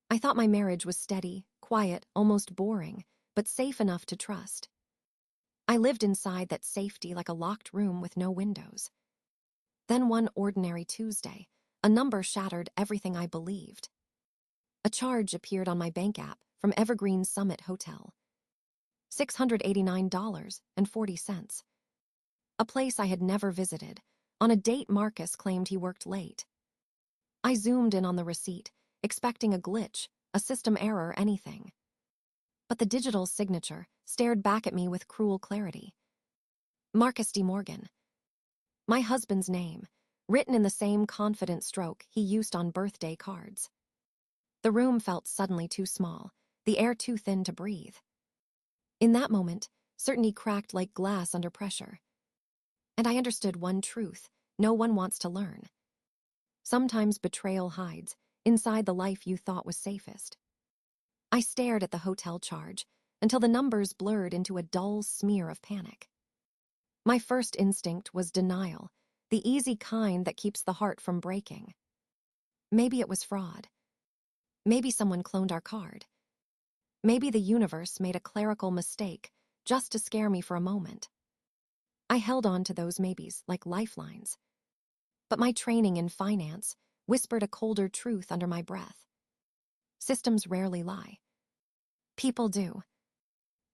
I thought my marriage was steady, quiet, almost boring, but safe enough to trust. I lived inside that safety like a locked room with no windows. Then one ordinary Tuesday, a number shattered everything I believed. A charge appeared on my bank app from Evergreen Summit Hotel. $689.40. A place I had never visited, on a date Marcus claimed he worked late. I zoomed in on the receipt, expecting a glitch, a system error, anything. But the digital signature stared back at me with cruel clarity. Marcus D. Morgan. My husband's name, written in the same confident stroke he used on birthday cards. The room felt suddenly too small, the air too thin to breathe. In that moment, certainty cracked like glass under pressure. And I understood one truth no one wants to learn. Sometimes betrayal hides inside the life you thought was safest. I stared at the hotel charge until the numbers blurred into a dull smear of panic. My first instinct was denial, the easy kind that keeps the heart from breaking. Maybe it was fraud. Maybe someone cloned our card. Maybe the universe made a clerical mistake just to scare me for a moment. I held on to those maybes like lifelines. But my training in finance whispered a colder truth under my breath. Systems rarely lie. People do.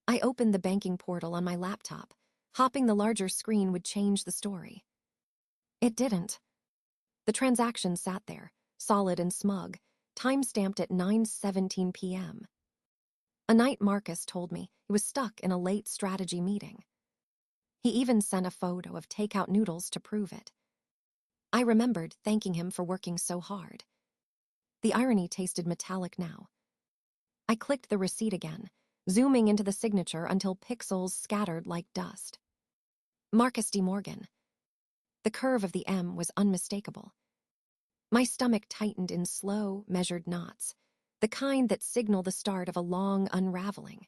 I opened the banking portal on my laptop. Hopping the larger screen would change the story. It didn't. The transaction sat there, solid and smug, time-stamped at 9:17 p.m. A night Marcus told me he was stuck in a late strategy meeting. He even sent a photo of takeout noodles to prove it. I remembered thanking him for working so hard. The irony tasted metallic now. I clicked the receipt again, zooming into the signature until pixels scattered like dust. Marcus D. Morgan. The curve of the M was unmistakable. My stomach tightened in slow, measured knots, the kind that signal the start of a long unraveling.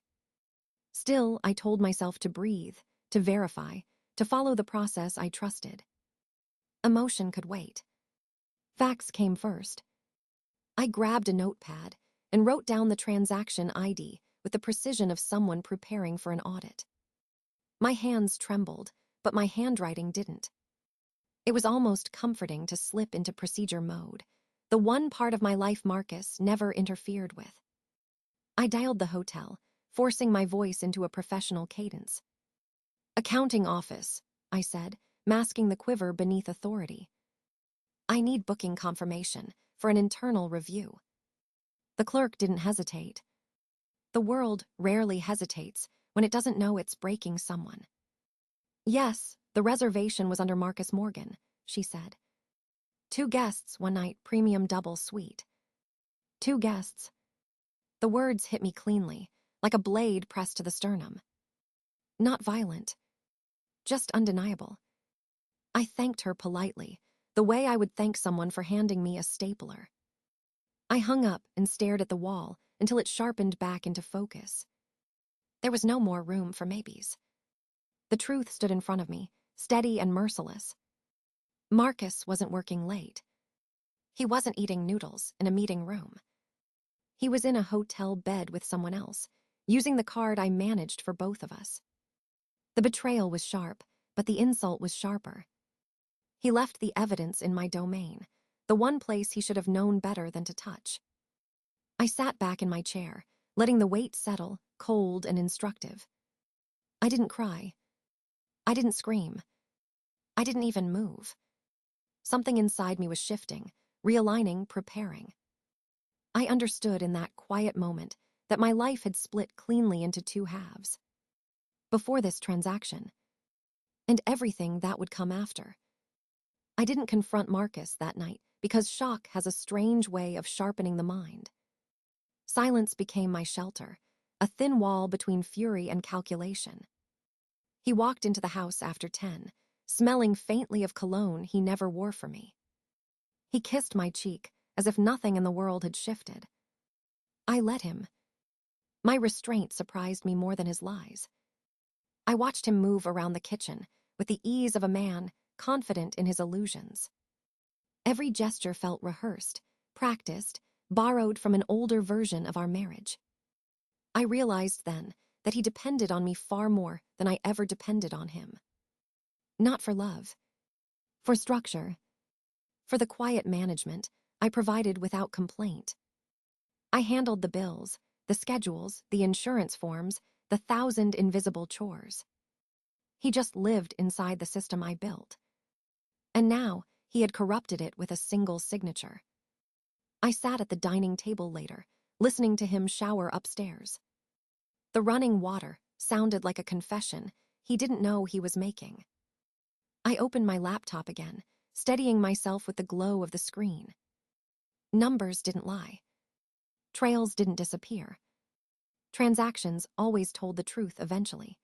Still, I told myself to breathe, to verify, to follow the process I trusted. Emotion could wait. Facts came first. I grabbed a notepad and wrote down the transaction ID with the precision of someone preparing for an audit. My hands trembled, but my handwriting didn't. It was almost comforting to slip into procedure mode, the one part of my life Marcus never interfered with. I dialed the hotel, forcing my voice into a professional cadence. "Accounting office," I said, masking the quiver beneath authority. "I need booking confirmation for an internal review." The clerk didn't hesitate. The world rarely hesitates when it doesn't know it's breaking someone. "Yes, the reservation was under Marcus Morgan," she said. "2 guests one night, premium double suite." 2 guests. The words hit me cleanly, like a blade pressed to the sternum. Not violent, just undeniable. I thanked her politely, the way I would thank someone for handing me a stapler. I hung up and stared at the wall until it sharpened back into focus. There was no more room for maybes. The truth stood in front of me, steady and merciless. Marcus wasn't working late. He wasn't eating noodles in a meeting room. He was in a hotel bed with someone else, using the card I managed for both of us. The betrayal was sharp, but the insult was sharper. He left the evidence in my domain, the one place he should have known better than to touch. I sat back in my chair, letting the weight settle, cold and instructive. I didn't cry. I didn't scream. I didn't even move. Something inside me was shifting, realigning, preparing. I understood in that quiet moment that my life had split cleanly into 2 halves. Before this transaction, and everything that would come after. I didn't confront Marcus that night because shock has a strange way of sharpening the mind. Silence became my shelter, a thin wall between fury and calculation. He walked into the house after 10, smelling faintly of cologne he never wore for me. He kissed my cheek as if nothing in the world had shifted. I let him. My restraint surprised me more than his lies. I watched him move around the kitchen with the ease of a man confident in his illusions. Every gesture felt rehearsed, practiced, borrowed from an older version of our marriage. I realized then that he depended on me far more than I ever depended on him. Not for love, for structure, for the quiet management I provided without complaint. I handled the bills, the schedules, the insurance forms, the 1,000 invisible chores. He just lived inside the system I built. And now he had corrupted it with a single signature. I sat at the dining table later, listening to him shower upstairs. The running water sounded like a confession he didn't know he was making. I opened my laptop again, steadying myself with the glow of the screen. Numbers didn't lie. Trails didn't disappear. Transactions always told the truth eventually.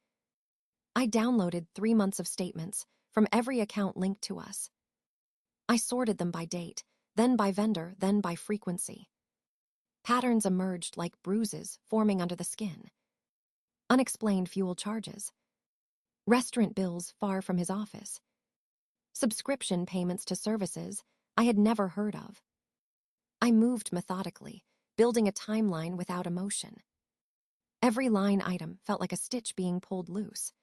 I downloaded 3 months of statements from every account linked to us. I sorted them by date, then by vendor, then by frequency. Patterns emerged like bruises forming under the skin. Unexplained fuel charges. Restaurant bills far from his office. Subscription payments to services I had never heard of. I moved methodically, building a timeline without emotion. Every line item felt like a stitch being pulled loose.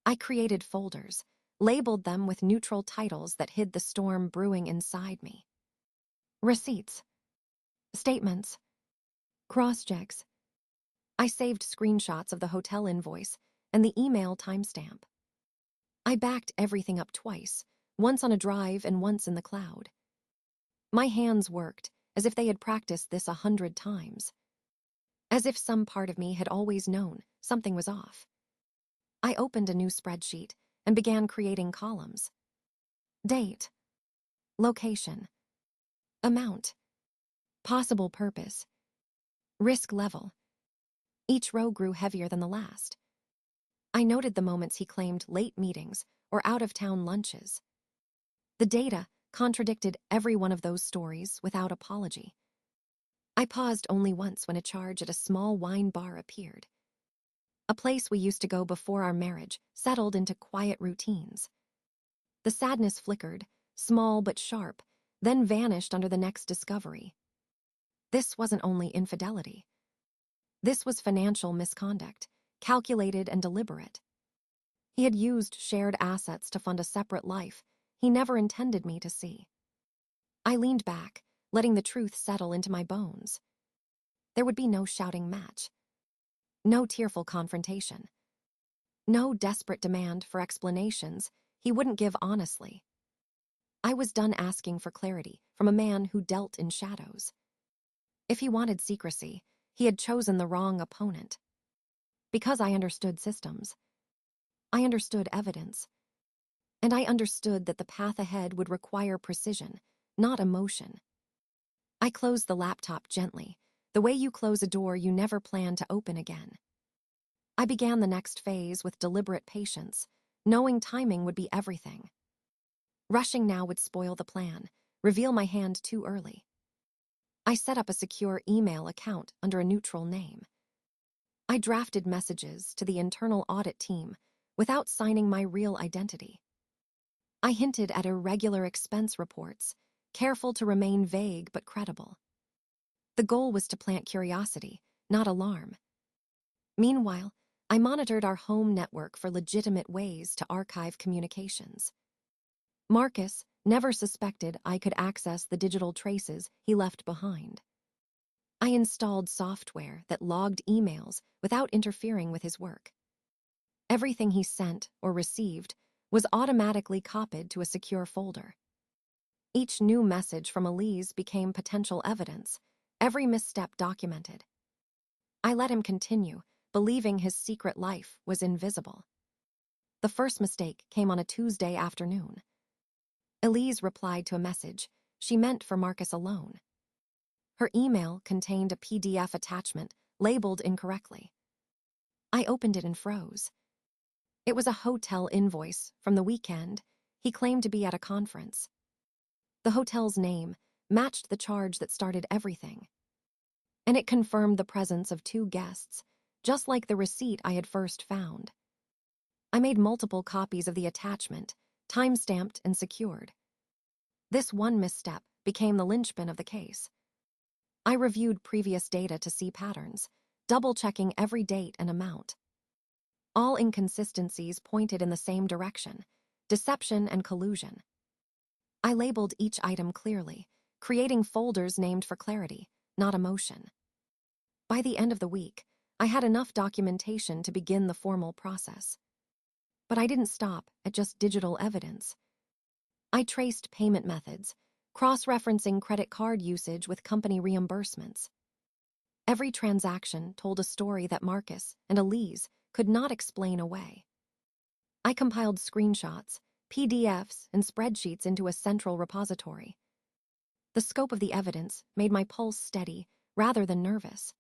I created folders, labeled them with neutral titles that hid the storm brewing inside me. Receipts. Statements. Cross-checks. I saved screenshots of the hotel invoice and the email timestamp. I backed everything up twice, once on a drive and once in the cloud. My hands worked as if they had practiced this 100 times. As if some part of me had always known something was off. I opened a new spreadsheet and began creating columns. Date. Location. Amount. Possible purpose. Risk level. Each row grew heavier than the last. I noted the moments he claimed late meetings or out-of-town lunches. The data contradicted every one of those stories without apology. I paused only once when a charge at a small wine bar appeared. A place we used to go before our marriage settled into quiet routines. The sadness flickered, small but sharp, then vanished under the next discovery. This wasn't only infidelity. This was financial misconduct, calculated and deliberate. He had used shared assets to fund a separate life he never intended me to see. I leaned back, letting the truth settle into my bones. There would be no shouting match. No tearful confrontation. No desperate demand for explanations he wouldn't give honestly. I was done asking for clarity from a man who dealt in shadows. If he wanted secrecy, he had chosen the wrong opponent. Because I understood systems. I understood evidence. And I understood that the path ahead would require precision, not emotion. I closed the laptop gently, the way you close a door you never plan to open again. I began the next phase with deliberate patience, knowing timing would be everything. Rushing now would spoil the plan, reveal my hand too early. I set up a secure email account under a neutral name. I drafted messages to the internal audit team without signing my real identity. I hinted at irregular expense reports, careful to remain vague but credible. The goal was to plant curiosity, not alarm. Meanwhile, I monitored our home network for legitimate ways to archive communications. Marcus never suspected I could access the digital traces he left behind. I installed software that logged emails without interfering with his work. Everything he sent or received was automatically copied to a secure folder. Each new message from Elise became potential evidence, every misstep documented. I let him continue, believing his secret life was invisible. The first mistake came on a Tuesday afternoon. Elise replied to a message she meant for Marcus alone. Her email contained a PDF attachment labeled incorrectly. I opened it and froze. It was a hotel invoice from the weekend he claimed to be at a conference. The hotel's name matched the charge that started everything. And it confirmed the presence of 2 guests, just like the receipt I had first found. I made multiple copies of the attachment, time-stamped and secured. This one misstep became the linchpin of the case. I reviewed previous data to see patterns, double-checking every date and amount. All inconsistencies pointed in the same direction: deception and collusion. I labeled each item clearly, creating folders named for clarity, not emotion. By the end of the week, I had enough documentation to begin the formal process. But I didn't stop at just digital evidence. I traced payment methods, cross-referencing credit card usage with company reimbursements. Every transaction told a story that Marcus and Elise could not explain away. I compiled screenshots, PDFs, and spreadsheets into a central repository. The scope of the evidence made my pulse steady rather than nervous.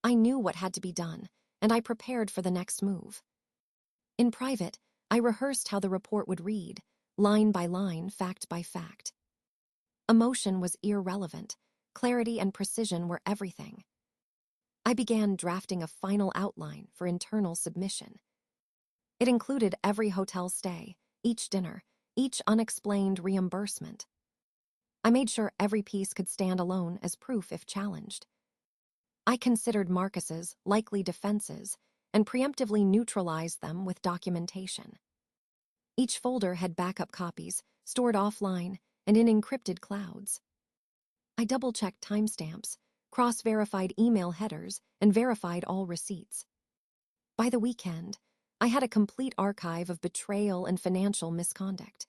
I knew what had to be done, and I prepared for the next move. In private, I rehearsed how the report would read, line by line, fact by fact. Emotion was irrelevant. Clarity and precision were everything. I began drafting a final outline for internal submission. It included every hotel stay, each dinner, each unexplained reimbursement. I made sure every piece could stand alone as proof if challenged. I considered Marcus's likely defenses and preemptively neutralized them with documentation. Each folder had backup copies, stored offline and in encrypted clouds. I double-checked timestamps, cross-verified email headers, and verified all receipts. By the weekend, I had a complete archive of betrayal and financial misconduct.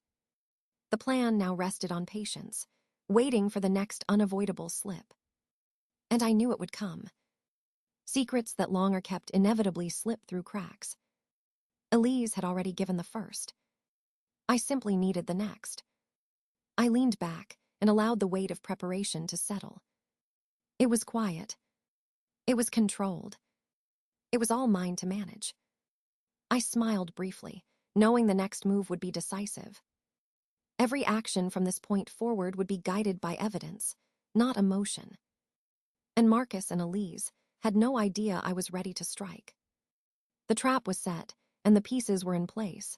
The plan now rested on patience, waiting for the next unavoidable slip. And I knew it would come. Secrets that long are kept inevitably slip through cracks. Elise had already given the first. I simply needed the next. I leaned back and allowed the weight of preparation to settle. It was quiet. It was controlled. It was all mine to manage. I smiled briefly, knowing the next move would be decisive. Every action from this point forward would be guided by evidence, not emotion. And Marcus and Elise had no idea I was ready to strike. The trap was set, and the pieces were in place.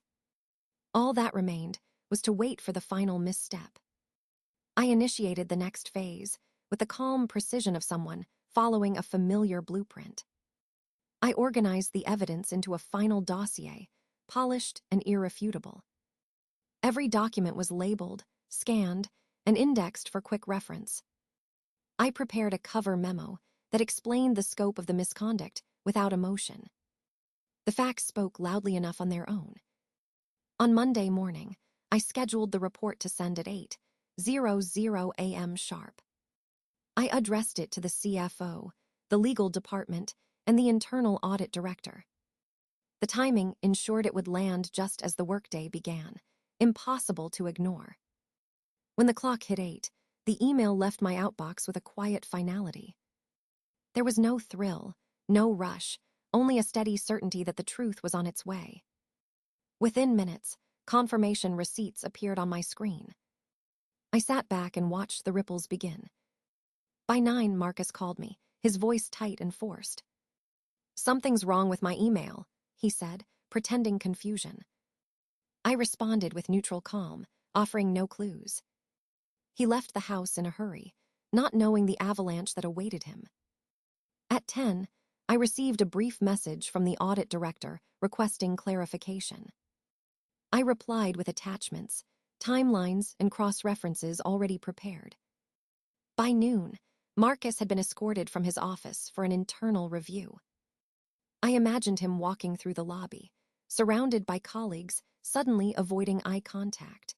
All that remained was to wait for the final misstep. I initiated the next phase with the calm precision of someone following a familiar blueprint. I organized the evidence into a final dossier, polished and irrefutable. Every document was labeled, scanned, and indexed for quick reference. I prepared a cover memo that explained the scope of the misconduct without emotion. The facts spoke loudly enough on their own. On Monday morning, I scheduled the report to send at 8:00 a.m. sharp. I addressed it to the CFO, the legal department, and the internal audit director. The timing ensured it would land just as the workday began, impossible to ignore. When the clock hit 8, the email left my outbox with a quiet finality. There was no thrill, no rush, only a steady certainty that the truth was on its way. Within minutes, confirmation receipts appeared on my screen. I sat back and watched the ripples begin. By 9, Marcus called me, his voice tight and forced. "Something's wrong with my email," he said, pretending confusion. I responded with neutral calm, offering no clues. He left the house in a hurry, not knowing the avalanche that awaited him. At 10, I received a brief message from the audit director requesting clarification. I replied with attachments, timelines, and cross-references already prepared. By noon, Marcus had been escorted from his office for an internal review. I imagined him walking through the lobby, surrounded by colleagues, suddenly avoiding eye contact.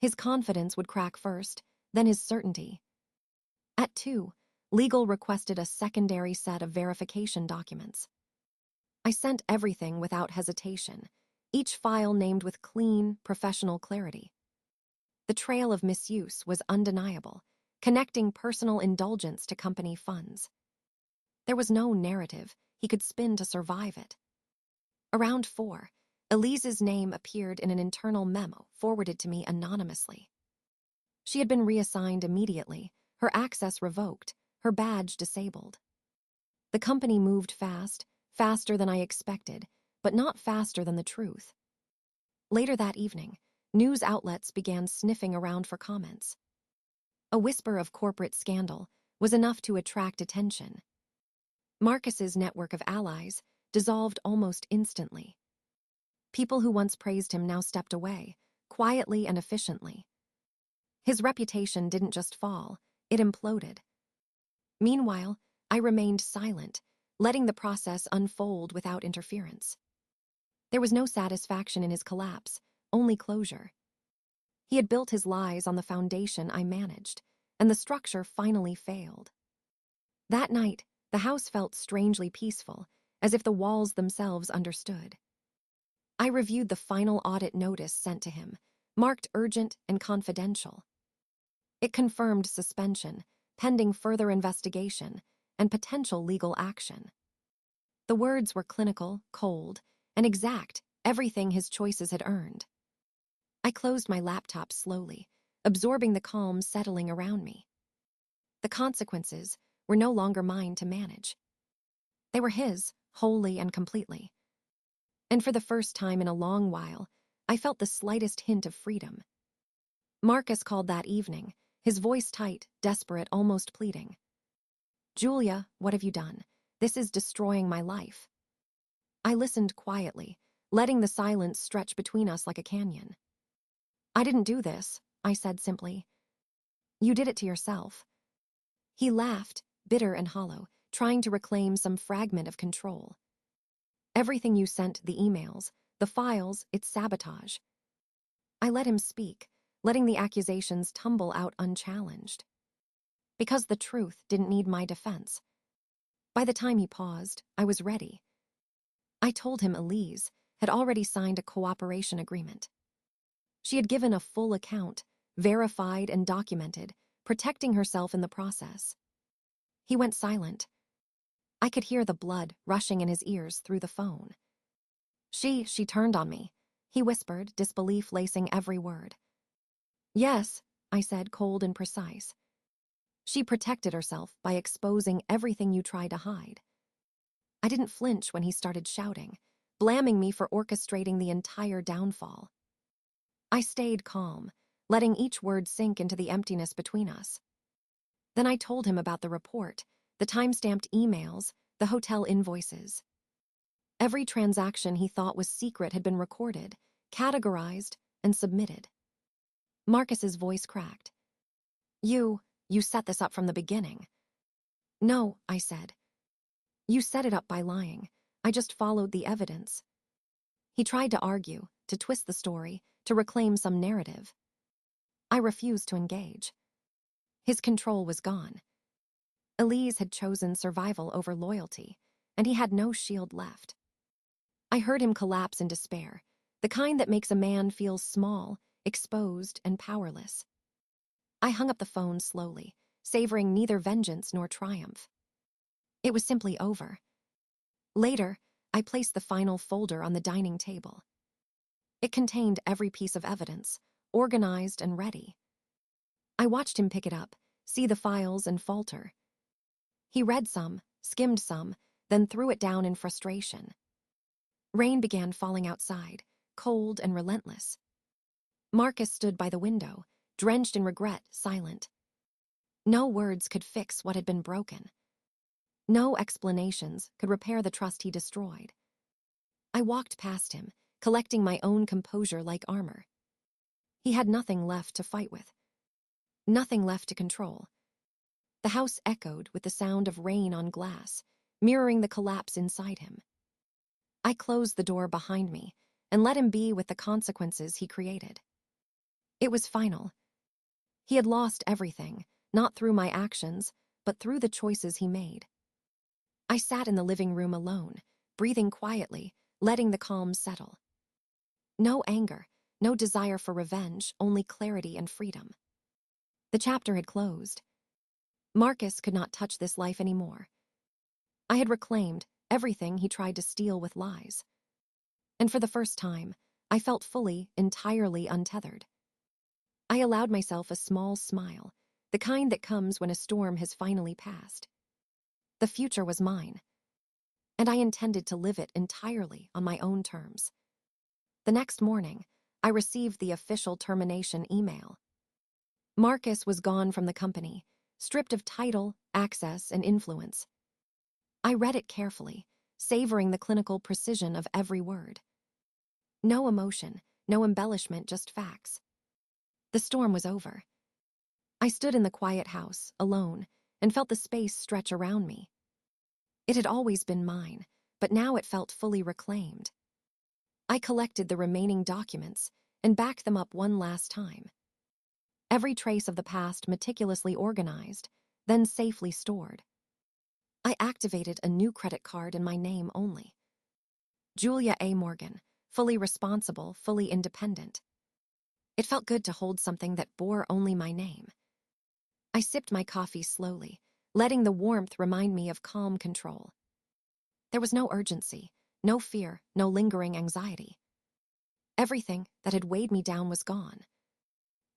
His confidence would crack first, then his certainty. At 2, legal requested a secondary set of verification documents. I sent everything without hesitation, each file named with clean, professional clarity. The trail of misuse was undeniable, connecting personal indulgence to company funds. There was no narrative he could spin to survive it. Around 4, Elise's name appeared in an internal memo forwarded to me anonymously. She had been reassigned immediately, her access revoked, her badge disabled. The company moved fast, faster than I expected, but not faster than the truth. Later that evening, news outlets began sniffing around for comments. A whisper of corporate scandal was enough to attract attention. Marcus's network of allies dissolved almost instantly. People who once praised him now stepped away, quietly and efficiently. His reputation didn't just fall, it imploded. Meanwhile, I remained silent, letting the process unfold without interference. There was no satisfaction in his collapse, only closure. He had built his lies on the foundation I managed, and the structure finally failed. That night, the house felt strangely peaceful, as if the walls themselves understood. I reviewed the final audit notice sent to him, marked urgent and confidential. It confirmed suspension, pending further investigation, and potential legal action. The words were clinical, cold, and exact, everything his choices had earned. I closed my laptop slowly, absorbing the calm settling around me. The consequences were no longer mine to manage. They were his, wholly and completely. And for the first time in a long while, I felt the slightest hint of freedom. Marcus called that evening, his voice tight, desperate, almost pleading. "Julia, what have you done? This is destroying my life." I listened quietly, letting the silence stretch between us like a canyon. "I didn't do this," I said simply. "You did it to yourself." He laughed, bitter and hollow, trying to reclaim some fragment of control. "Everything you sent, the emails, the files, it's sabotage." I let him speak, letting the accusations tumble out unchallenged. Because the truth didn't need my defense. By the time he paused, I was ready. I told him Elise had already signed a cooperation agreement. She had given a full account, verified and documented, protecting herself in the process. He went silent. I could hear the blood rushing in his ears through the phone. She turned on me," he whispered, disbelief lacing every word. "Yes," I said, cold and precise. "She protected herself by exposing everything you tried to hide." I didn't flinch when he started shouting, blaming me for orchestrating the entire downfall. I stayed calm, letting each word sink into the emptiness between us. Then I told him about the report, the time-stamped emails, the hotel invoices. Every transaction he thought was secret had been recorded, categorized, and submitted. Marcus's voice cracked. You set this up from the beginning." "No," I said. "You set it up by lying. I just followed the evidence." He tried to argue, to twist the story, to reclaim some narrative. I refused to engage. His control was gone. Elise had chosen survival over loyalty, and he had no shield left. I heard him collapse in despair, the kind that makes a man feel small, exposed, and powerless. I hung up the phone slowly, savoring neither vengeance nor triumph. It was simply over. Later, I placed the final folder on the dining table. It contained every piece of evidence, organized and ready. I watched him pick it up, see the files, and falter. He read some, skimmed some, then threw it down in frustration. Rain began falling outside, cold and relentless. Marcus stood by the window, drenched in regret, silent. No words could fix what had been broken. No explanations could repair the trust he destroyed. I walked past him, collecting my own composure like armor. He had nothing left to fight with. Nothing left to control. The house echoed with the sound of rain on glass, mirroring the collapse inside him. I closed the door behind me and let him be with the consequences he created. It was final. He had lost everything, not through my actions, but through the choices he made. I sat in the living room alone, breathing quietly, letting the calm settle. No anger, no desire for revenge, only clarity and freedom. The chapter had closed. Marcus could not touch this life anymore. I had reclaimed everything he tried to steal with lies. And for the first time, I felt fully, entirely untethered. I allowed myself a small smile, the kind that comes when a storm has finally passed. The future was mine, and I intended to live it entirely on my own terms. The next morning, I received the official termination email. Marcus was gone from the company, stripped of title, access, and influence. I read it carefully, savoring the clinical precision of every word. No emotion, no embellishment, just facts. The storm was over. I stood in the quiet house, alone, and felt the space stretch around me. It had always been mine, but now it felt fully reclaimed. I collected the remaining documents and backed them up one last time. Every trace of the past meticulously organized, then safely stored. I activated a new credit card in my name only. Julia A. Morgan, fully responsible, fully independent. It felt good to hold something that bore only my name. I sipped my coffee slowly, letting the warmth remind me of calm control. There was no urgency, no fear, no lingering anxiety. Everything that had weighed me down was gone.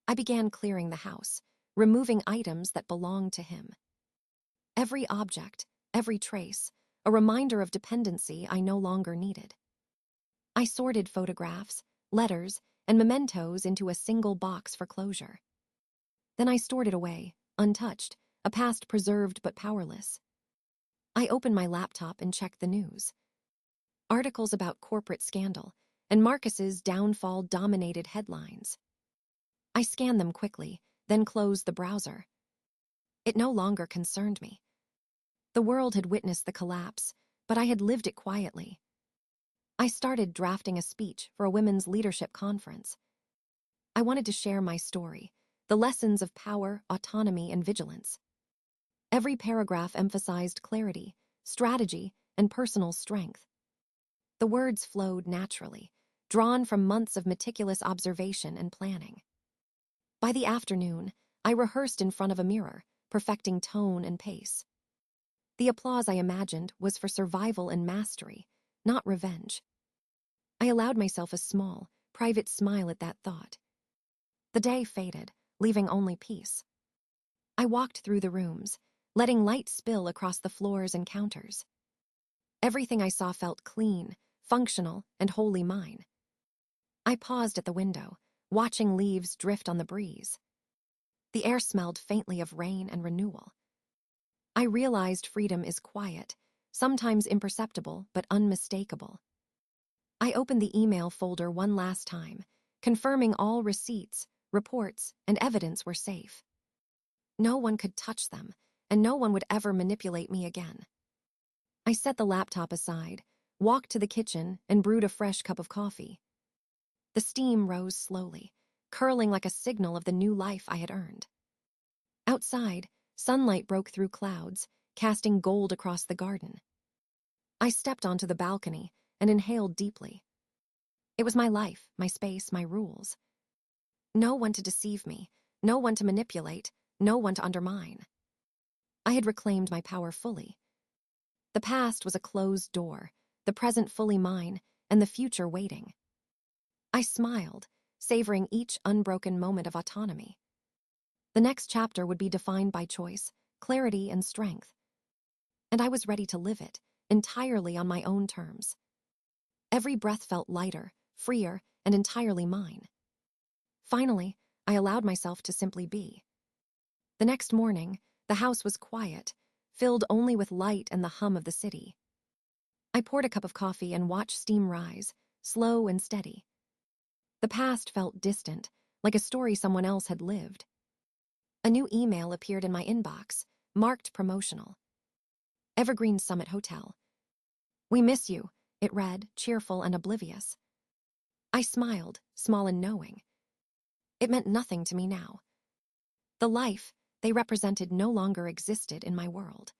I began clearing the house, removing items that belonged to him. Every object, every trace, a reminder of dependency I no longer needed. I sorted photographs, letters, and mementos into a single box for closure. Then I stored it away, untouched, a past preserved but powerless. I opened my laptop and checked the news. Articles about corporate scandal and Marcus's downfall dominated headlines. I scanned them quickly, then closed the browser. It no longer concerned me. The world had witnessed the collapse, but I had lived it quietly. I started drafting a speech for a women's leadership conference. I wanted to share my story, the lessons of power, autonomy, and vigilance. Every paragraph emphasized clarity, strategy, and personal strength. The words flowed naturally, drawn from months of meticulous observation and planning. By the afternoon, I rehearsed in front of a mirror, perfecting tone and pace. The applause I imagined was for survival and mastery, not revenge. I allowed myself a small, private smile at that thought. The day faded, leaving only peace. I walked through the rooms, letting light spill across the floors and counters. Everything I saw felt clean, functional, and wholly mine. I paused at the window, watching leaves drift on the breeze. The air smelled faintly of rain and renewal. I realized freedom is quiet, sometimes imperceptible but unmistakable. I opened the email folder one last time, confirming all receipts, reports, and evidence were safe. No one could touch them, and no one would ever manipulate me again. I set the laptop aside, walked to the kitchen, and brewed a fresh cup of coffee. The steam rose slowly, curling like a signal of the new life I had earned. Outside, sunlight broke through clouds, casting gold across the garden. I stepped onto the balcony and inhaled deeply. It was my life, my space, my rules. No one to deceive me, no one to manipulate, no one to undermine. I had reclaimed my power fully. The past was a closed door, the present fully mine, and the future waiting. I smiled, savoring each unbroken moment of autonomy. The next chapter would be defined by choice, clarity, and strength. And I was ready to live it, entirely on my own terms. Every breath felt lighter, freer, and entirely mine. Finally, I allowed myself to simply be. The next morning, the house was quiet, filled only with light and the hum of the city. I poured a cup of coffee and watched steam rise, slow and steady. The past felt distant, like a story someone else had lived. A new email appeared in my inbox, marked promotional. Evergreen Summit Hotel. "We miss you," it read, cheerful and oblivious. I smiled, small and knowing. It meant nothing to me now. The life they represented no longer existed in my world.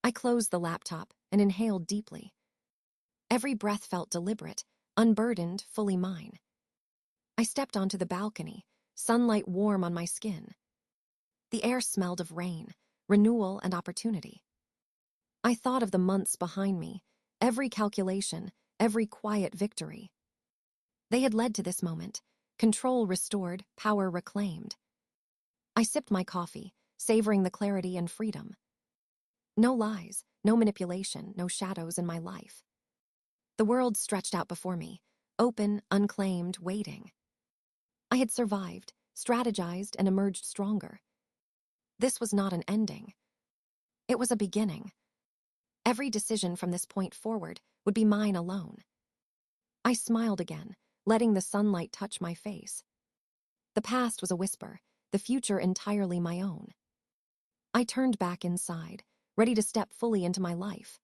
I closed the laptop and inhaled deeply. Every breath felt deliberate, unburdened, fully mine. I stepped onto the balcony, sunlight warm on my skin. The air smelled of rain, renewal, and opportunity. I thought of the months behind me, every calculation, every quiet victory. They had led to this moment, control restored, power reclaimed. I sipped my coffee, savoring the clarity and freedom. No lies, no manipulation, no shadows in my life. The world stretched out before me, open, unclaimed, waiting. I had survived, strategized, and emerged stronger. This was not an ending. It was a beginning. Every decision from this point forward would be mine alone. I smiled again, letting the sunlight touch my face. The past was a whisper, the future entirely my own. I turned back inside, ready to step fully into my life.